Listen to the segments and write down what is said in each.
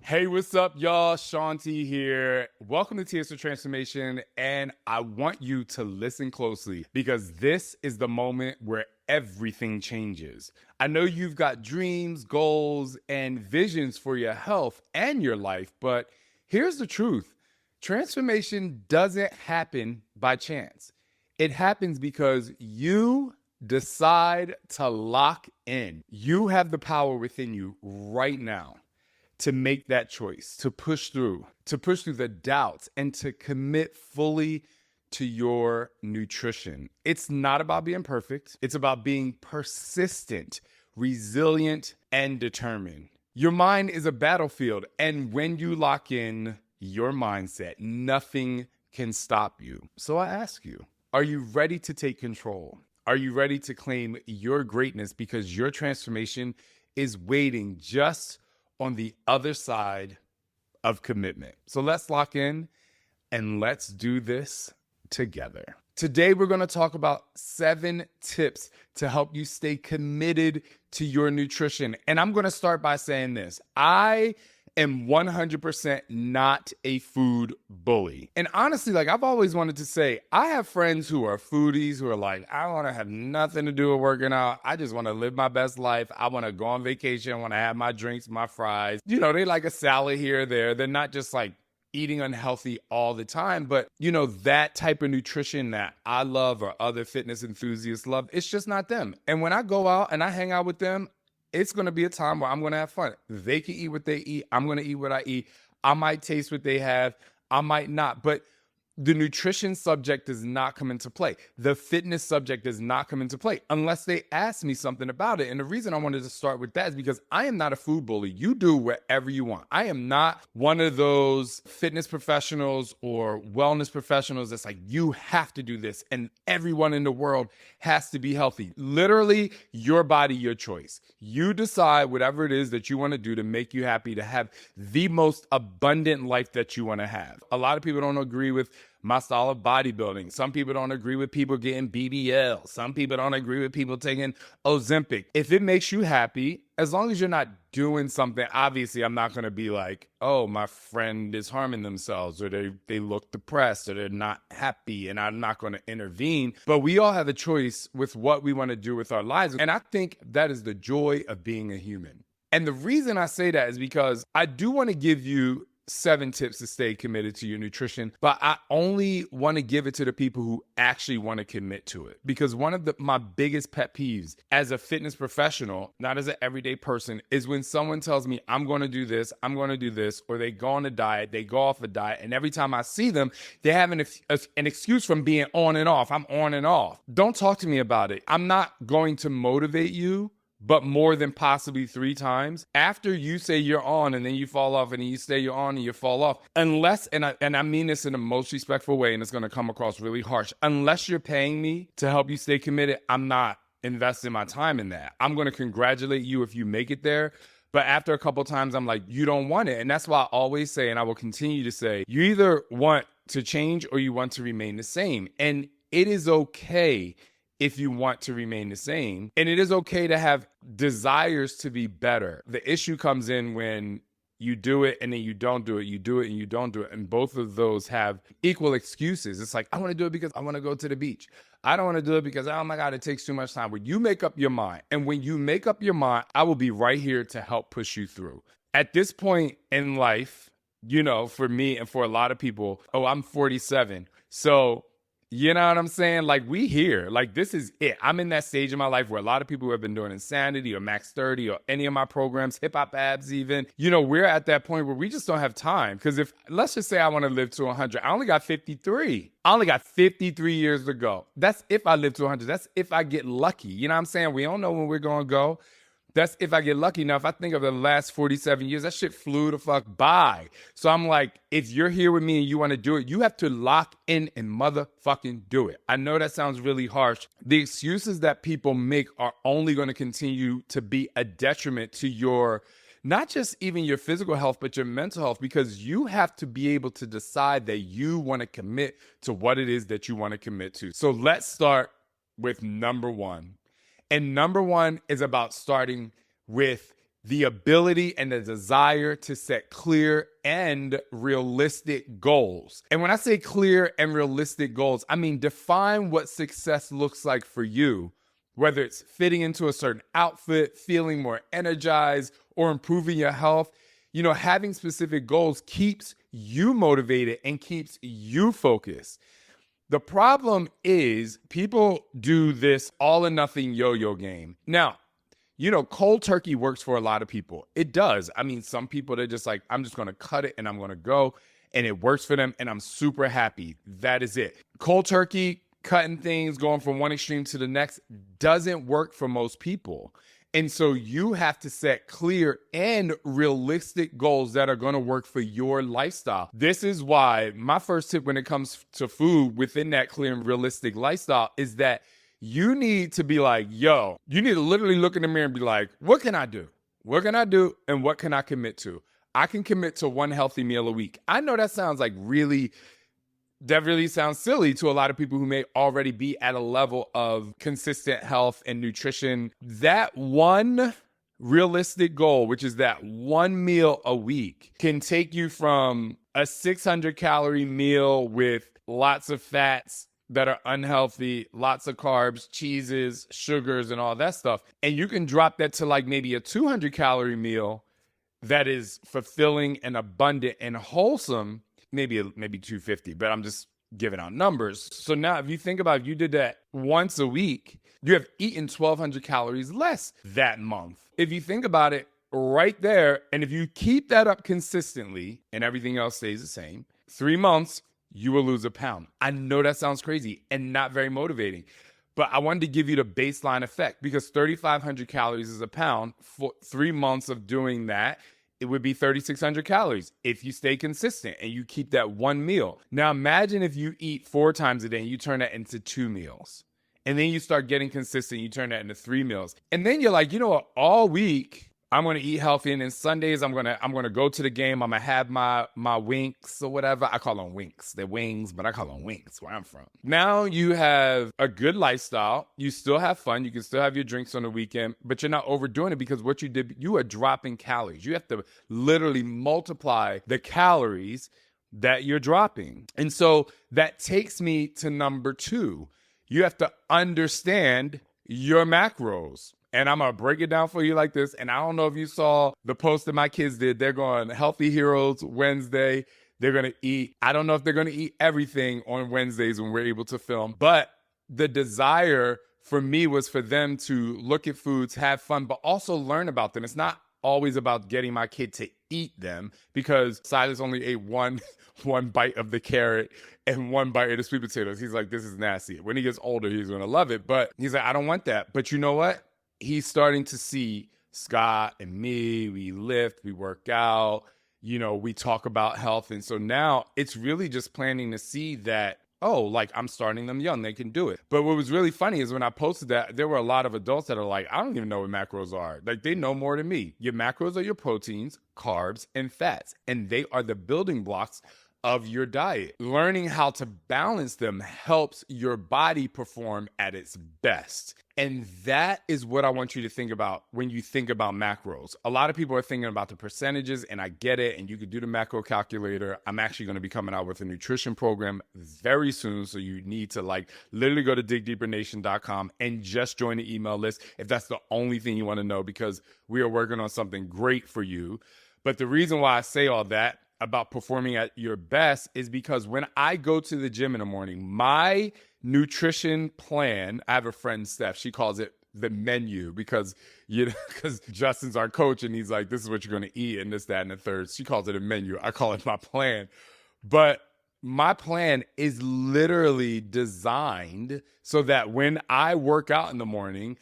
Hey, what's up, y'all? Shaun here. Welcome to Tears for Transformation, and I want you to listen closely because this is the moment where everything changes. I know you've got dreams, goals, and visions for your health and your life, but here's the truth. Transformation doesn't happen by chance. It happens because you decide to lock in. You have the power within you right now to make that choice, to push through the doubts, and to commit fully to your nutrition. It's not about being perfect. It's about being persistent, resilient, and determined. Your mind is a battlefield, and when you lock in your mindset, nothing can stop you. So I ask you, are you ready to take control? Are you ready to claim your greatness because your transformation is waiting just on the other side of commitment? So let's lock in and let's do this together. Today, we're going to talk about 7 tips to help you stay committed to your nutrition. And I'm going to start by saying this. I am 100% not a food bully. And honestly, I've always wanted to say, I have friends who are foodies who are like, I want to have nothing to do with working out. I just want to live my best life. I want to go on vacation. I want to have my drinks, my fries. You know, they like a salad here or there. They're not just like eating unhealthy all the time, but that type of nutrition that I love or other fitness enthusiasts love, it's just not them. And when I go out and I hang out with them, it's going to be a time where I'm going to have fun. They can eat what they eat. I'm going to eat what I eat. I might taste what they have. I might not. But the nutrition subject does not come into play. The fitness subject does not come into play unless they ask me something about it. And the reason I wanted to start with that is because I am not a food bully. You do whatever you want. I am not one of those fitness professionals or wellness professionals that's like, you have to do this and everyone in the world has to be healthy. Literally, your body, your choice. You decide whatever it is that you want to do to make you happy, to have the most abundant life that you want to have. A lot of people don't agree with my style of bodybuilding. Some people don't agree with people getting BBL. Some people don't agree with people taking Ozempic. If it makes you happy, as long as you're not doing something, obviously I'm not going to be like, oh, my friend is harming themselves or they look depressed or they're not happy, and I'm not going to intervene. But we all have a choice with what we want to do with our lives. And I think that is the joy of being a human. And the reason I say that is because I do want to give you 7 tips to stay committed to your nutrition, but I only want to give it to the people who actually want to commit to it. Because one of my biggest pet peeves as a fitness professional, not as an everyday person, is when someone tells me I'm going to do this, I'm going to do this, or they go on a diet, they go off a diet, and every time I see them, they have an excuse from being on and off. I'm on and off. Don't talk to me about it. I'm not going to motivate you, but more than possibly 3 times after you say you're on and then you fall off, and then you say you're on and you fall off, unless, and I mean this in the most respectful way, and it's going to come across really harsh, unless you're paying me to help you stay committed, I'm not investing my time in that. I'm going to congratulate you if you make it there. But after a couple times, I'm like, you don't want it. And that's why I always say, and I will continue to say, you either want to change or you want to remain the same. And it is okay if you want to remain the same. And it is okay to have desires to be better. The issue comes in when you do it and then you don't do it. You do it and you don't do it. And both of those have equal excuses. It's like, I want to do it because I want to go to the beach. I don't want to do it because, oh my God, it takes too much time. When you make up your mind, and when you make up your mind, I will be right here to help push you through. At this point in life, for me and for a lot of people, I'm 47. So you know what I'm saying? We here. This is it. I'm in that stage of my life where a lot of people who have been doing Insanity or Max 30 or any of my programs, Hip Hop Abs even, we're at that point where we just don't have time. Because let's just say I want to live to 100. I only got 53. I only got 53 years to go. That's if I live to 100. That's if I get lucky. You know what I'm saying? We don't know when we're going to go. That's if I get lucky. Now, if I think of the last 47 years, that shit flew the fuck by. So I'm like, if you're here with me and you want to do it, you have to lock in and motherfucking do it. I know that sounds really harsh. The excuses that people make are only going to continue to be a detriment to your, not just even your physical health, but your mental health, because you have to be able to decide that you want to commit to what it is that you want to commit to. So let's start with number 1. And number 1 is about starting with the ability and the desire to set clear and realistic goals. And when I say clear and realistic goals, I mean define what success looks like for you, whether it's fitting into a certain outfit, feeling more energized, or improving your health. Having specific goals keeps you motivated and keeps you focused. The problem is people do this all or nothing yo-yo game. Now, cold turkey works for a lot of people. It does. I mean, some people, they're just like, I'm just going to cut it and I'm going to go. And it works for them. And I'm super happy. That is it. Cold turkey, cutting things, going from one extreme to the next doesn't work for most people. And so you have to set clear and realistic goals that are going to work for your lifestyle. This is why my first tip when it comes to food within that clear and realistic lifestyle is that you need to be like, you need to literally look in the mirror and be like, what can I do? What can I do? And what can I commit to? I can commit to one healthy meal a week. I know that sounds like that really sounds silly to a lot of people who may already be at a level of consistent health and nutrition. That one realistic goal, which is that one meal a week, can take you from a 600 calorie meal with lots of fats that are unhealthy, lots of carbs, cheeses, sugars, and all that stuff. And you can drop that to like maybe a 200 calorie meal that is fulfilling and abundant and wholesome, maybe 250, but I'm just giving out numbers. So now if you think about if you did that once a week, you have eaten 1,200 calories less that month. If you think about it right there, and if you keep that up consistently and everything else stays the same, 3 months, you will lose a pound. I know that sounds crazy and not very motivating, but I wanted to give you the baseline effect because 3,500 calories is a pound. For 3 months of doing that, it would be 3,600 calories if you stay consistent and you keep that one meal. Now imagine if you eat 4 times a day and you turn that into 2 meals. And then you start getting consistent, you turn that into 3 meals. And then you're like, you know what, all week I'm going to eat healthy, and then Sundays I'm going to go to the game. I'm going to have my winks or whatever. I call them winks. They're wings, but I call them winks where I'm from. Now you have a good lifestyle. You still have fun. You can still have your drinks on the weekend, but you're not overdoing it because what you did, you are dropping calories. You have to literally multiply the calories that you're dropping. And so that takes me to number 2. You have to understand your macros. And I'm going to break it down for you like this. And I don't know if you saw the post that my kids did. They're going Healthy Heroes Wednesday. They're going to eat. I don't know if they're going to eat everything on Wednesdays when we're able to film. But the desire for me was for them to look at foods, have fun, but also learn about them. It's not always about getting my kid to eat them because Silas only ate one bite of the carrot and 1 bite of the sweet potatoes. He's like, this is nasty. When he gets older, he's going to love it. But he's like, I don't want that. But you know what? He's starting to see Scott and me, we lift, we work out, we talk about health. And so now it's really just planting to see that, I'm starting them young, they can do it. But what was really funny is when I posted that, there were a lot of adults that are like, I don't even know what macros are. Like, they know more than me. Your macros are your proteins, carbs, and fats, and they are the building blocks of your diet. Learning how to balance them helps your body perform at its best. And that is what I want you to think about when you think about macros. A lot of people are thinking about the percentages, and I get it, and you could do the macro calculator. I'm actually going to be coming out with a nutrition program very soon, so you need to literally go to digdeepernation.com and just join the email list if that's the only thing you want to know, because we are working on something great for you. But the reason why I say all that about performing at your best is because when I go to the gym in the morning, my nutrition plan, I have a friend, Steph, she calls it the menu because Justin's our coach and he's like, this is what you're going to eat and this, that, and the third. She calls it a menu. I call it my plan. But my plan is literally designed so that when I work out in the morning,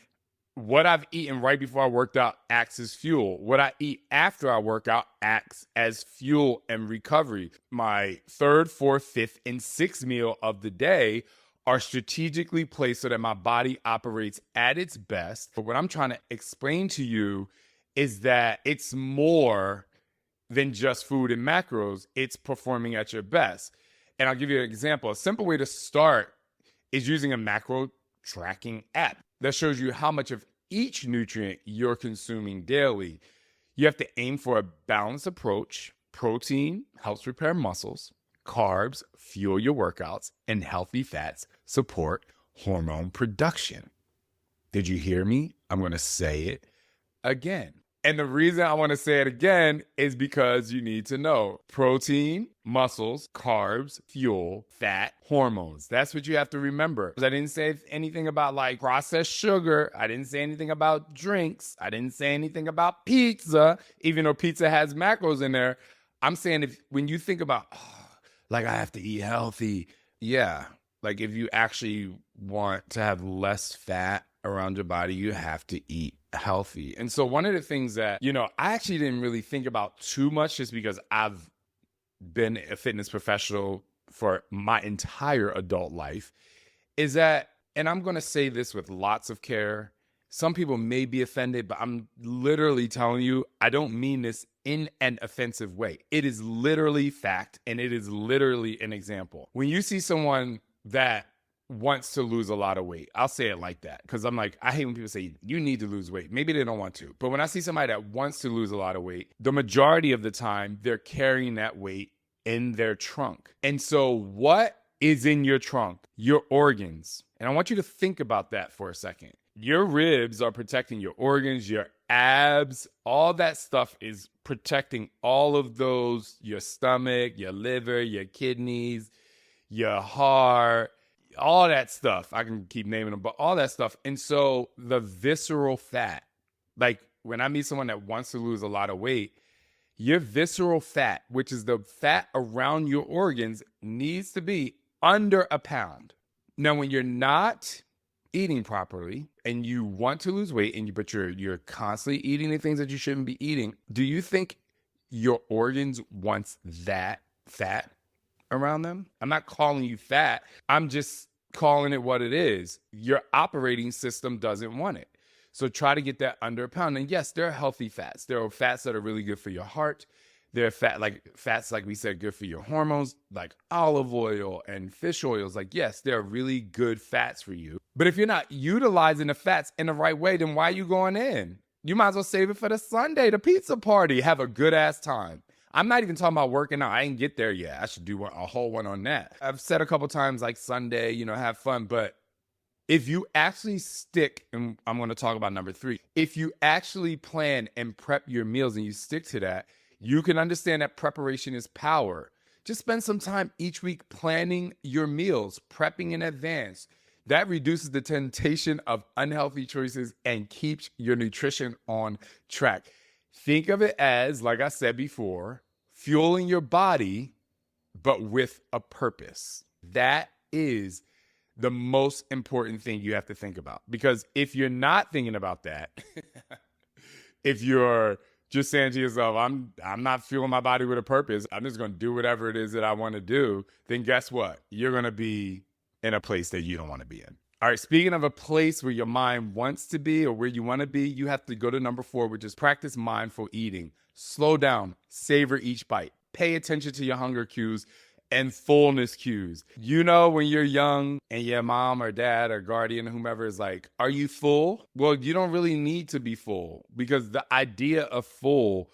what I've eaten right before I worked out acts as fuel. What I eat after I work out acts as fuel and recovery. My 3rd, 4th, 5th, and 6th meal of the day are strategically placed so that my body operates at its best. But what I'm trying to explain to you is that it's more than just food and macros. It's performing at your best. And I'll give you an example. A simple way to start is using a macro tracking app that shows you how much of each nutrient you're consuming daily. You have to aim for a balanced approach. Protein helps repair muscles, carbs fuel your workouts, and healthy fats support hormone production. Did you hear me? I'm going to say it again. And the reason I want to say it again is because you need to know protein, muscles, carbs, fuel, fat, hormones. That's what you have to remember. I didn't say anything about like processed sugar. I didn't say anything about drinks. I didn't say anything about pizza, even though pizza has macros in there. I'm saying when you think about, like I have to eat healthy. Yeah. Like if you actually want to have less fat around your body, you have to eat healthy. And so one of the things that, I actually didn't really think about too much just because I've been a fitness professional for my entire adult life is that, and I'm going to say this with lots of care, some people may be offended, but I'm literally telling you, I don't mean this in an offensive way. It is literally fact, and it is literally an example. When you see someone that wants to lose a lot of weight, I'll say it like that because I'm like, I hate when people say you need to lose weight. Maybe they don't want to, but when I see somebody that wants to lose a lot of weight, the majority of the time they're carrying that weight in their trunk. And so what is in your trunk? Your organs. And I want you to think about that for a second. Your ribs are protecting your organs, your abs, all that stuff is protecting all of those, your stomach, your liver, your kidneys, your heart, all that stuff. I can keep naming them, but all that stuff. And so the visceral fat, like when I meet someone that wants to lose a lot of weight, your visceral fat, which is the fat around your organs, needs to be under a pound. Now, when you're not eating properly and you want to lose weight, but you're constantly eating the things that you shouldn't be eating, do you think your organs wants that fat around them? I'm not calling you fat. I'm just calling it what it is. Your operating system doesn't want it. So try to get that under a pound. And yes, there are healthy fats. There are fats that are really good for your heart. There are fats, like we said, good for your hormones, like olive oil and fish oils. Like, yes, they're really good fats for you. But if you're not utilizing the fats in the right way, then why are you going in? You might as well save it for the Sunday, the pizza party. Have a good ass time. I'm not even talking about working out. I ain't get there yet. I should do a whole one on that. I've said a couple times like Sunday, have fun. But if you actually stick, and I'm going to talk about number 3, if you actually plan and prep your meals and you stick to that, you can understand that preparation is power. Just spend some time each week planning your meals, prepping in advance. That reduces the temptation of unhealthy choices and keeps your nutrition on track. Think of it as, like I said before, fueling your body, but with a purpose. That is the most important thing you have to think about. Because if you're not thinking about that, if you're just saying to yourself, I'm not fueling my body with a purpose, I'm just going to do whatever it is that I want to do, then guess what? You're going to be in a place that you don't want to be in. All right, speaking of a place where your mind wants to be or where you want to be, you have to go to number 4, which is practice mindful eating. Slow down, savor each bite. Pay attention to your hunger cues and fullness cues. When you're young and your mom or dad or guardian or whomever is like, are you full? Well, you don't really need to be full because the idea of full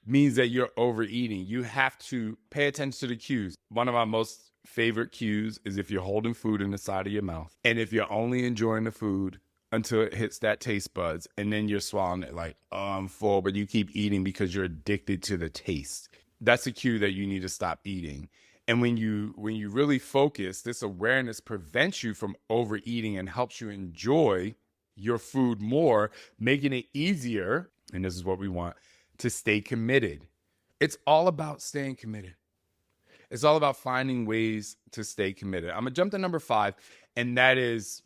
means that you're overeating. You have to pay attention to the cues. One of my most favorite cues is if you're holding food in the side of your mouth and if you're only enjoying the food until it hits that taste buds and then you're swallowing it like, oh, I'm full, but you keep eating because you're addicted to the taste. That's a cue that you need to stop eating. And when you really focus, this awareness prevents you from overeating and helps you enjoy your food more, making it easier, and this is what we want, to stay committed. It's all about staying committed. It's all about finding ways to stay committed. I'm going to jump to number 5, and that is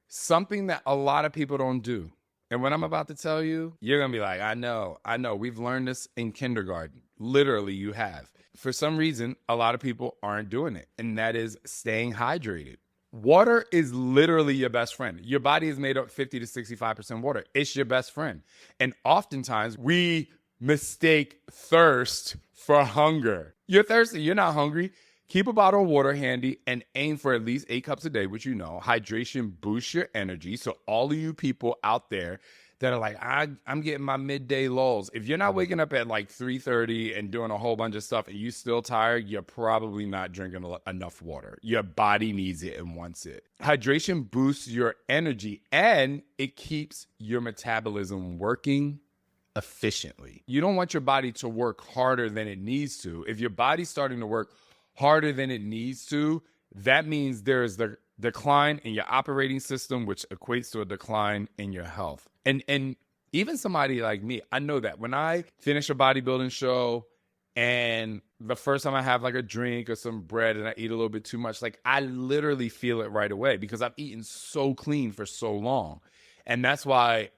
something that a lot of people don't do. And what I'm about to tell you, you're going to be like, I know. We've learned this in kindergarten. Literally, you have. For some reason, a lot of people aren't doing it, and that is staying hydrated. Water is literally your best friend. Your body is made up 50 to 65% water. It's your best friend. And oftentimes, we mistake thirst for hunger. You're thirsty. You're not hungry. Keep a bottle of water handy and aim for at least 8 cups a day, which hydration boosts your energy. So all of you people out there that are like, I'm getting my midday lulls. If you're not waking up at like 3:30 and doing a whole bunch of stuff and you still tired, you're probably not drinking enough water. Your body needs it and wants it. Hydration boosts your energy and it keeps your metabolism working efficiently. You don't want your body to work harder than it needs to. If your body's starting to work harder than it needs to, that means there is the decline in your operating system, which equates to a decline in your health. And even somebody like me, I know that when I finish a bodybuilding show and the first time I have like a drink or some bread and I eat a little bit too much, like I literally feel it right away because I've eaten so clean for so long. And that's why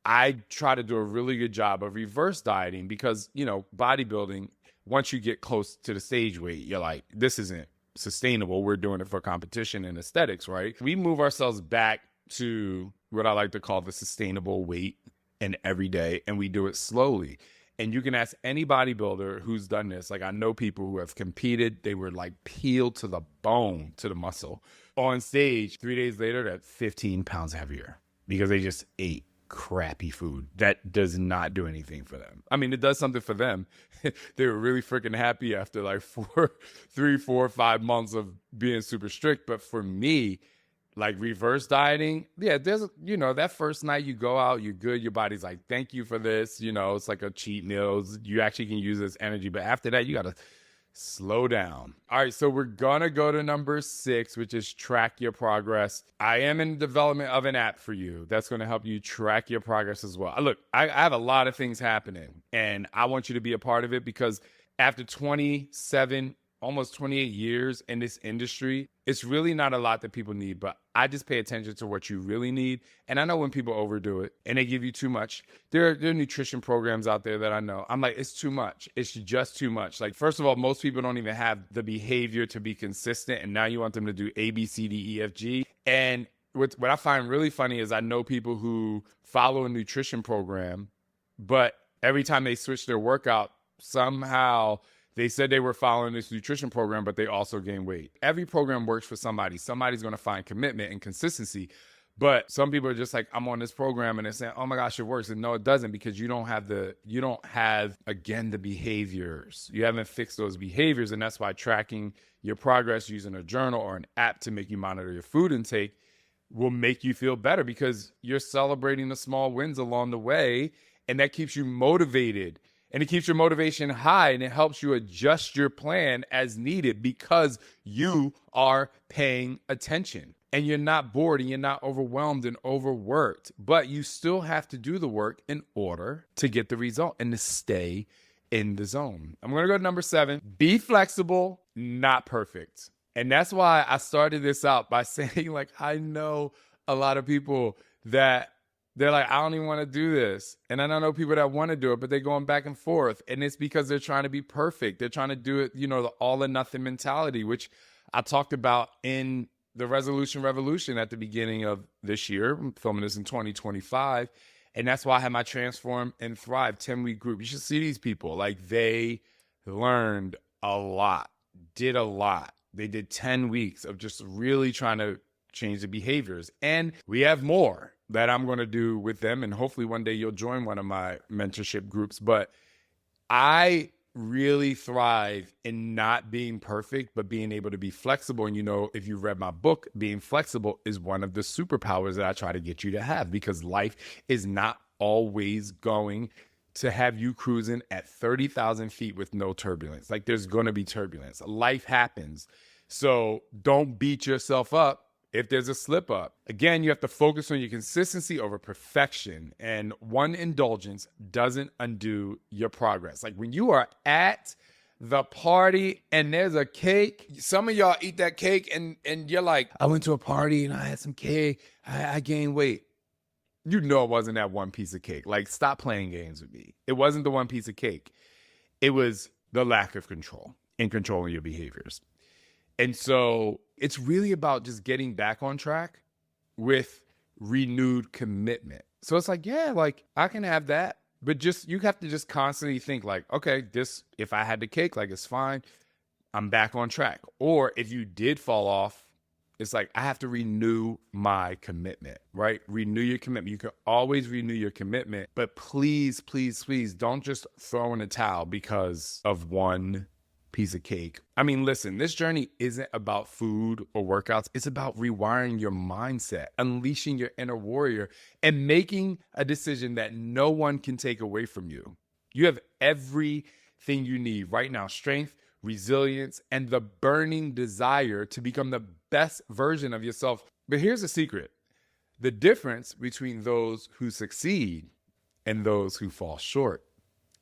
I try to do a really good job of reverse dieting because, you know, bodybuilding, once you get close to the stage weight, you're like, this isn't sustainable. We're doing it for competition and aesthetics, right? We move ourselves back to what I like to call the sustainable weight and every day, and we do it slowly. And you can ask any bodybuilder who's done this. Like I know people who have competed, they were like peeled to the bone, to the muscle. On stage, 3 days later, they're 15 pounds heavier because they just ate crappy food that does not do anything for them. I mean, it does something for them. They were really freaking happy after like 3, 4, 5 months of being super strict. But for me, like reverse dieting, yeah, there's, you know, that first night you go out, you're good. Your body's like, thank you for this. You know, it's like a cheat meal. You actually can use this energy. But after that, you got to slow down. All right, so we're gonna go to number 6, which is track your progress. I am in development of an app for you that's gonna help you track your progress as well. Look, I have a lot of things happening and I want you to be a part of it because after 27, almost 28 years in this industry, it's really not a lot that people need, but I just pay attention to what you really need. And I know when people overdo it and they give you too much. There are nutrition programs out there that I know. I'm like, it's too much. It's just too much. Like, first of all, most people don't even have the behavior to be consistent. And now you want them to do A, B, C, D, E, F, G. And what I find really funny is I know people who follow a nutrition program, but every time they switch their workout, somehow they said they were following this nutrition program, but they also gain weight. Every program works for somebody. Somebody's going to find commitment and consistency. But some people are just like, I'm on this program and they're saying, oh my gosh, it works. And no, it doesn't, because you don't have, again, the behaviors. You haven't fixed those behaviors. And that's why tracking your progress using a journal or an app to make you monitor your food intake will make you feel better because you're celebrating the small wins along the way. And that keeps you motivated. And it keeps your motivation high and it helps you adjust your plan as needed because you are paying attention and you're not bored and you're not overwhelmed and overworked. But you still have to do the work in order to get the result and to stay in the zone. I'm going to go to number 7. Be flexible, not perfect. And that's why I started this out by saying, like, I know a lot of people that they're like, I don't even want to do this. And I don't know people that want to do it, but they're going back and forth. And it's because they're trying to be perfect. They're trying to do it, you know, the all or nothing mentality, which I talked about in the Resolution Revolution at the beginning of this year. I'm filming this in 2025. And that's why I had my Transform and Thrive 10-week group. You should see these people. Like, they learned a lot, did a lot. They did 10 weeks of just really trying to change the behaviors. And we have more that I'm going to do with them. And hopefully one day you'll join one of my mentorship groups. But I really thrive in not being perfect, but being able to be flexible. And, you know, if you read my book, being flexible is one of the superpowers that I try to get you to have, because life is not always going to have you cruising at 30,000 feet with no turbulence. Like, there's going to be turbulence. Life happens. So don't beat yourself up if there's a slip up. Again, you have to focus on your consistency over perfection. And one indulgence doesn't undo your progress. Like, when you are at the party and there's a cake, some of y'all eat that cake and you're like, I went to a party and I had some cake. I gained weight. You know it wasn't that one piece of cake. Like, stop playing games with me. It wasn't the one piece of cake. It was the lack of control in controlling your behaviors. And so it's really about just getting back on track with renewed commitment. So it's like, yeah, like, I can have that, but just, you have to just constantly think like, okay, this, if I had the cake, like, it's fine. I'm back on track. Or if you did fall off It's like, I have to renew my commitment, right? Renew your commitment. You can always renew your commitment, but please, please, please don't just throw in a towel because of one piece of cake. I mean, listen, this journey isn't about food or workouts. It's about rewiring your mindset, unleashing your inner warrior, and making a decision that no one can take away from you. You have everything you need right now: strength, resilience, and the burning desire to become the best version of yourself. But here's the secret: the difference between those who succeed and those who fall short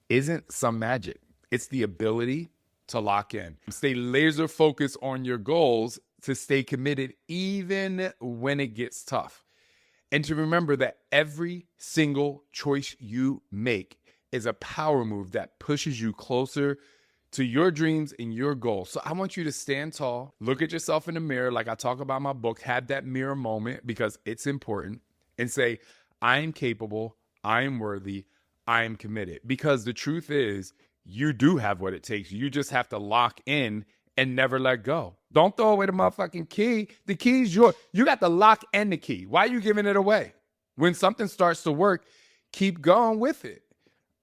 isn't some magic. It's the ability to lock in, stay laser focused on your goals, to stay committed even when it gets tough, and to remember that every single choice you make is a power move that pushes you closer to your dreams and your goals. So I want you to stand tall, look at yourself in the mirror, like I talk about in my book, have that mirror moment, because it's important, and say, I am capable, I am worthy, I am committed. Because the truth is, you do have what it takes. You just have to lock in and never let go. Don't throw away the motherfucking key. The key's yours. You got the lock and the key. Why are you giving it away? When something starts to work, keep going with it.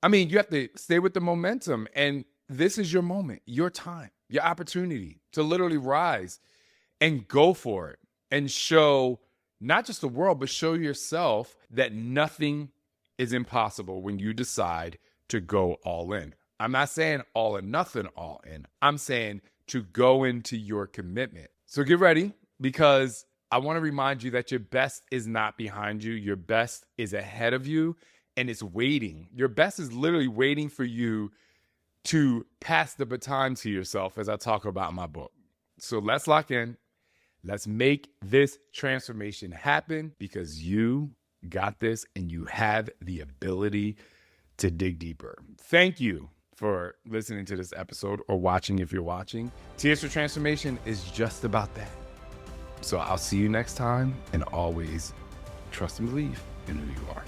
I mean, you have to stay with the momentum. And this is your moment, your time, your opportunity to literally rise and go for it and show not just the world, but show yourself that nothing is impossible when you decide to go all in. I'm not saying all or nothing, all in. I'm saying to go into your commitment. So get ready, because I want to remind you that your best is not behind you. Your best is ahead of you, and it's waiting. Your best is literally waiting for you to pass the baton to yourself, as I talk about in my book. So let's lock in. Let's make this transformation happen, because you got this and you have the ability to dig deeper. Thank you for listening to this episode, or watching if you're watching. Tears for Transformation is just about that. So I'll see you next time, and always trust and believe in who you are.